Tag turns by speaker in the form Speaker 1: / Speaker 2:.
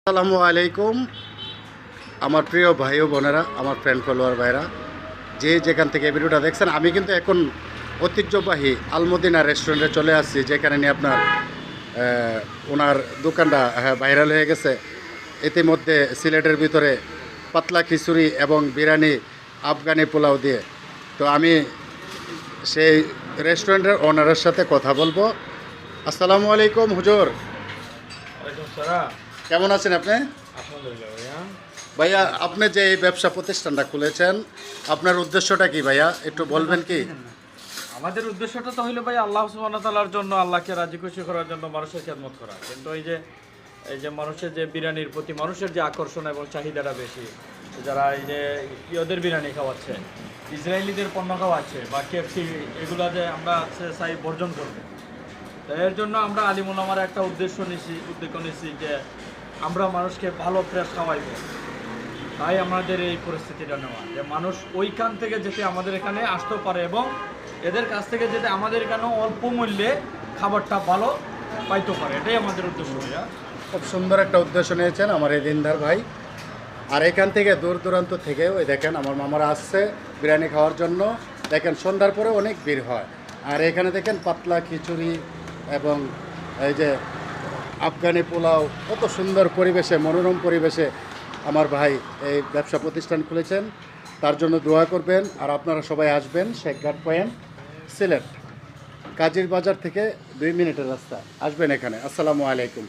Speaker 1: আসসালামু আলাইকুম আমার প্রিয় ভাই ও বোনেরা, আমার ফ্রেন্ড ফলোয়ার ভাইরা, যে যেখান থেকে ভিডিওটা দেখছেন। আমি কিন্তু এখন ঐতিহ্যবাহী আলমদিনা রেস্টুরেন্টে চলে আসছি, যেখানে নিয়ে আপনার ওনার দোকানটা ভাইরাল হয়ে গেছে। ইতিমধ্যে সিলেটের ভিতরে পাতলা খিচুড়ি এবং বিরিয়ানি, আফগানি পোলাও দিয়ে। তো আমি সেই রেস্টুরেন্টের ওনারের সাথে কথা বলবো। আসসালামু আলাইকুম হুজুর, কেমন আছেন আপনি? ভাইয়া, আপনি যে এই ব্যবসা প্রতিষ্ঠানটা খুলেছেন, আপনার উদ্দেশ্যটা কি ভাইয়া, একটু বলবেন কি?
Speaker 2: আমাদের উদ্দেশ্যটা তো হইলো ভাই আল্লাহ সুবহানাহু ওয়া তাআলার জন্য, আল্লাহকে রাজি খুশি করার জন্য মানুষের খেদমত করা। কিন্তু এই যে মানুষের যে বিরিয়ানির প্রতি মানুষের যে আকর্ষণ এবং চাহিদাটা বেশি, যারা এই যে ইয়েদের বিরিয়ানি খাওয়াচ্ছে, ইসরায়েলিদের পণ্য খাওয়াচ্ছে বা কেএফসি, এগুলো যে আমরা চাই বর্জন করবো। তো এর জন্য আমরা আলিম উলামার একটা উদ্যোগ নিয়েছি যে আমরা মানুষকে ভালো ফ্রেশ খাওয়াইব। তাই আমাদের এই পরিস্থিতিটা নেওয়া, যে মানুষ ওইখান থেকে যেতে আমাদের এখানে আসতে পারে এবং এদের কাছ থেকে যেতে আমাদের এখানে অল্প মূল্যে খাবারটা ভালো পাইতে পারে, এটাই আমাদের উদ্দেশ্য।
Speaker 1: খুব সুন্দর একটা উদ্দেশ্য নিয়েছেন আমার এই দিনদার ভাই। আর এখান থেকে দূর দূরান্ত থেকেও ওই দেখেন আমার মামারা আসছে বিরিয়ানি খাওয়ার জন্য। দেখেন সন্ধ্যার পরে অনেক ভিড় হয়। আর এখানে দেখেন পাতলা খিচুড়ি এবং এই যে আফগানি পোলাও, কত সুন্দর পরিবেশে, মনোরম পরিবেশে আমার ভাই এই ব্যবসা প্রতিষ্ঠান খুলেছেন। তার জন্য দোয়া করবেন। আর আপনারা সবাই আসবেন শেখঘাট পয়েন্ট, সিলেট, কাজীর বাজার থেকে 2 মিনিটের রাস্তা। আসবেন এখানে। আসসালামু আলাইকুম।